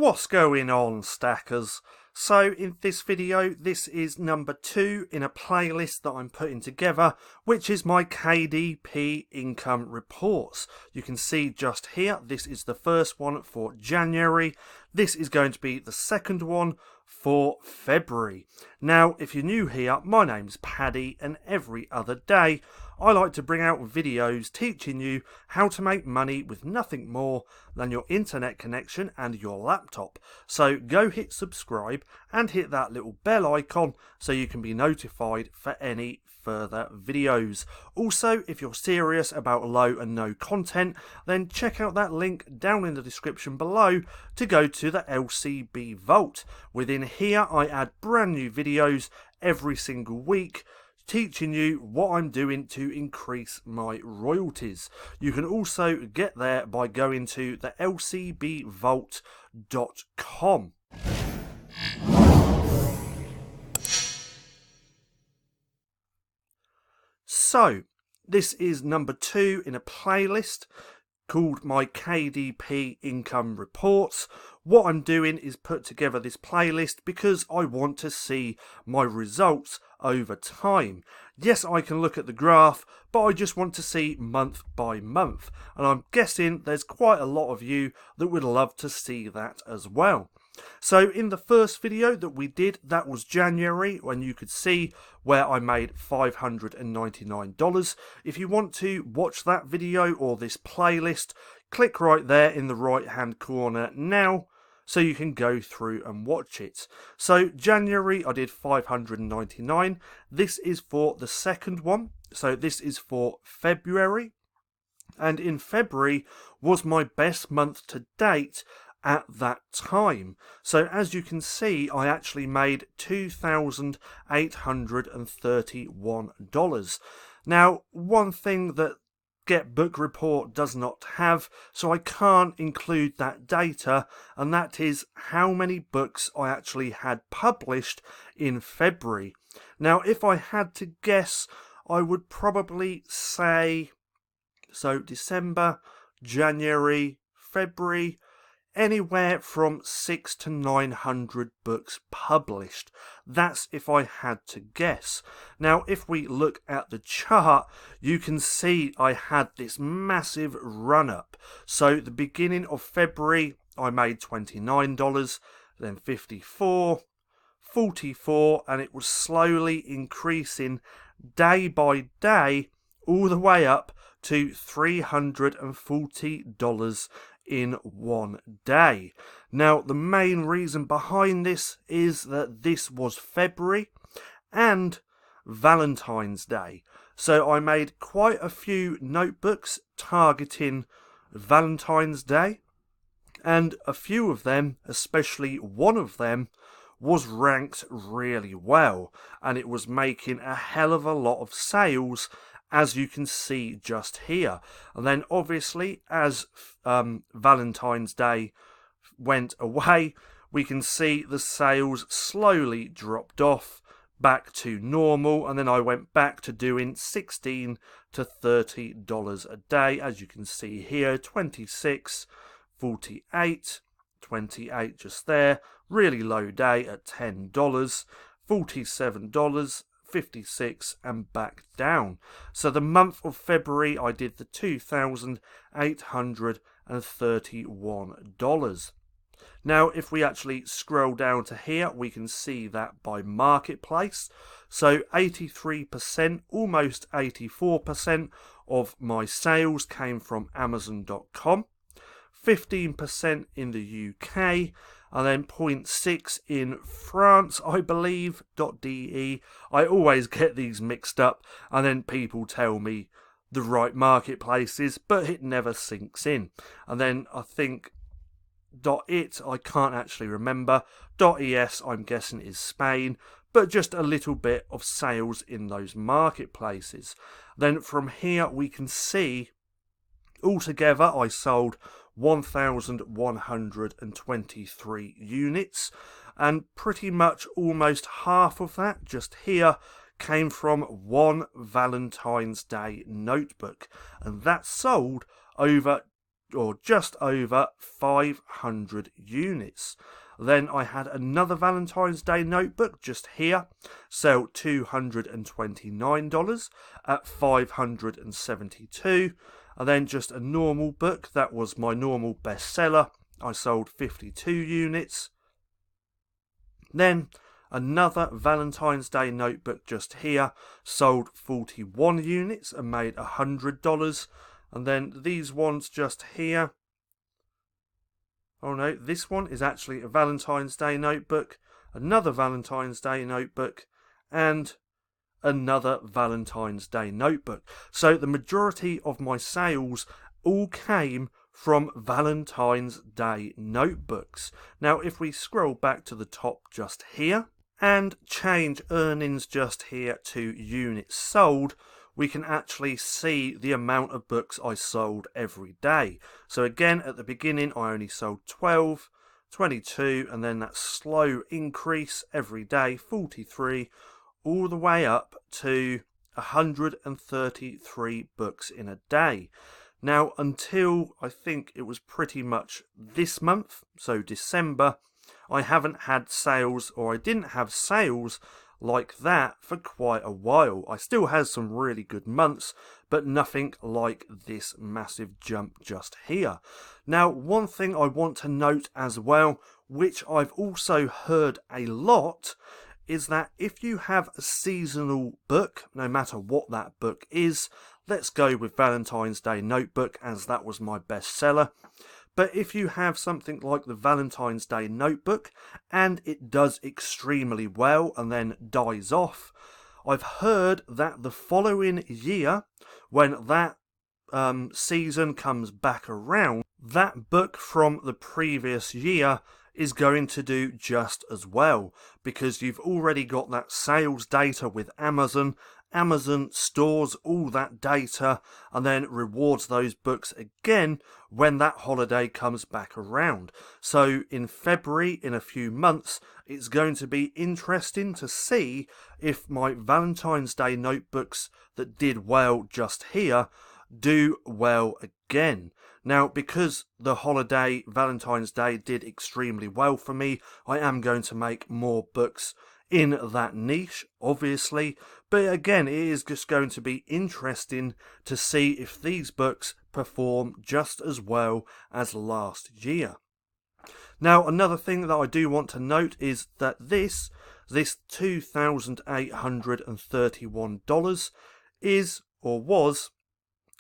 What's going on, stackers? So in this video, this is number 2 in a playlist that I'm putting together, which is my KDP income reports. You can see just here, this is the first one for January. This is going to be the second one for February. Now, if you're new here, my name's Paddy, and every other day I like to bring out videos teaching you how to make money with nothing more than your internet connection and your laptop. So go hit subscribe and hit that little bell icon so you can be notified for any further videos. Also, if you're serious about low and no content, then check out that link down in the description below to go to the LCB Vault. Within here I add brand new videos every single week, teaching you what I'm doing to increase my royalties. You can also get there by going to the lcbvault.com. So, this is number 2 in a playlist called my KDP income reports. What I'm doing is put together this playlist because I want to see my results over time. Yes, I can look at the graph, but I just want to see month by month. And I'm guessing there's quite a lot of you that would love to see that as well. So in the first video that we did, that was January, when you could see where I made $599. If you want to watch that video or this playlist, click right there in the right hand corner now, so you can go through and watch it. So January I did 599. This is for the second one. So this is for February. And in February was my best month to date at that time. So as you can see, I actually made $2,831. Now, one thing that Get Book Report does not have, so I can't include that data, and that is how many books I actually had published in February. Now, if I had to guess, I would probably say, so December, January, February, anywhere from 600 to 900 books published. That's if I had to guess. Now, if we look at the chart, you can see I had this massive run up. So the beginning of February, I made $29, then $54, $44, and it was slowly increasing day by day, all the way up to $340 in one day. Now, the main reason behind this is that this was February and Valentine's Day. So I made quite a few notebooks targeting Valentine's Day, and a few of them, especially one of them, was ranked really well, and it was making a hell of a lot of sales, as you can see just here. And then obviously as Valentine's Day went away, we can see the sales slowly dropped off back to normal, and then I went back to doing $16 to $30 a day. As you can see here, 26, 48, 28 just there, really low day at $10, $47, 56, and back down. So the month of February I did the $2,831. Now, if we actually scroll down to here, we can see that by marketplace. So 83%, almost 84% of my sales came from Amazon.com, 15% in the UK, and then 0.6 in France, I believe, .de. I always get these mixed up, and then people tell me the right marketplaces, but it never sinks in. And then I think .it, I can't actually remember. .es, I'm guessing, is Spain, but just a little bit of sales in those marketplaces. Then from here we can see altogether I sold 1,123 units, and pretty much almost half of that just here came from one Valentine's Day notebook, and that sold over or just over 500 units. Then I had another Valentine's Day notebook just here, sell $229 at 572. And then just a normal book, that was my normal bestseller. I sold 52 units. Then another Valentine's Day notebook just here, sold 41 units and made $100. And then these ones just here. Oh no, this one is actually a Valentine's Day notebook, another Valentine's Day notebook, and another Valentine's Day notebook. So the majority of my sales all came from Valentine's Day notebooks. Now if we scroll back to the top just here and change earnings just here to units sold, we can actually see the amount of books I sold every day. So again, at the beginning I only sold 12, 22, and then that slow increase every day, 43, all the way up to 133 books in a day. Now until I think it was pretty much this month, so December, I haven't had sales, or I didn't have sales like that for quite a while. I still had some really good months, but nothing like this massive jump just here. Now, one thing I want to note as well, which I've also heard a lot, is that if you have a seasonal book, no matter what that book is, let's go with Valentine's Day notebook as that was my bestseller. But if you have something like the Valentine's Day notebook and it does extremely well and then dies off, I've heard that the following year, when that season comes back around, that book from the previous year is going to do just as well, because you've already got that sales data with Amazon. Amazon stores all that data and then rewards those books again when that holiday comes back around. So in February, in a few months, it's going to be interesting to see if my Valentine's Day notebooks that did well just here do well again. Now, because the holiday Valentine's Day did extremely well for me, I am going to make more books in that niche, obviously, but again, it is just going to be interesting to see if these books perform just as well as last year. Now, another thing that I do want to note is that this $2,831 is, or was,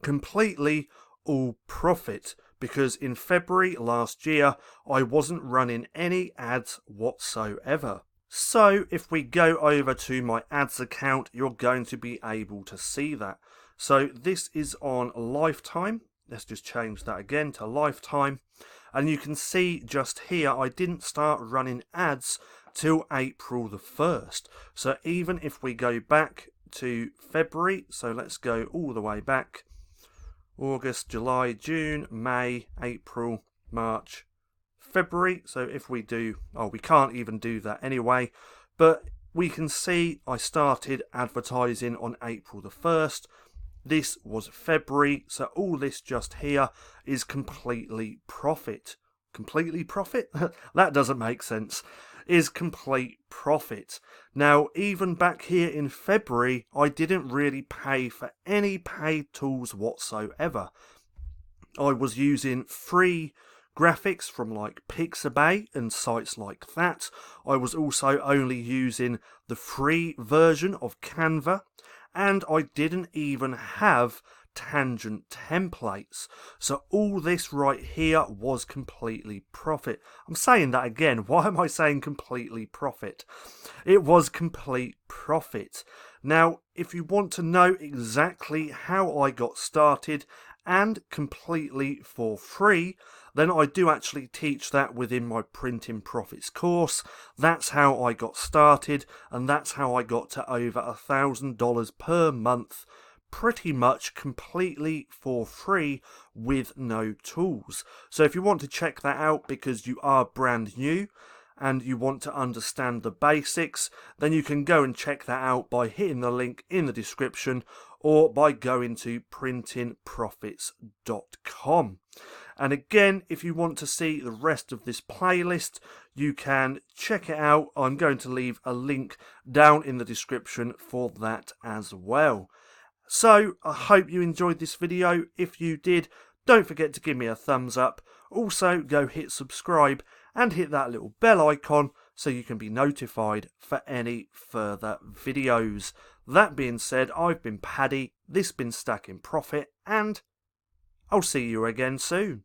completely all profit, because in February last year I wasn't running any ads whatsoever. So if we go over to my ads account, you're going to be able to see that. So this is on lifetime. Let's just change that again to lifetime. And you can see just here, I didn't start running ads till April the 1st. So even if we go back to February, so let's go all the way back. August, July, June, May, April, March, February. So if we do, we can't even do that anyway, but we can see I started advertising on April the 1st. This was February, so all this just here is completely profit. Completely profit? That doesn't make sense. Is complete profit. Now, even back here in February, I didn't really pay for any paid tools whatsoever. I was using free graphics from like Pixabay and sites like that. I was also only using the free version of Canva, and I didn't even have tangent templates. So all this right here was completely profit. I'm saying that again. Why am I saying completely profit? It was complete profit. Now, if you want to know exactly how I got started and completely for free, then I do actually teach that within my Printing Profits course. That's how I got started, and that's how I got to over $1,000 per month, pretty much completely for free with no tools. So if you want to check that out because you are brand new and you want to understand the basics, then you can go and check that out by hitting the link in the description or by going to printingprofits.com. And again, if you want to see the rest of this playlist, you can check it out. I'm going to leave a link down in the description for that as well. So I hope you enjoyed this video. If you did, don't forget to give me a thumbs up. Also, go hit subscribe and hit that little bell icon so you can be notified for any further videos. That being said, I've been Paddy, this has been Stacking Profit, and I'll see you again soon.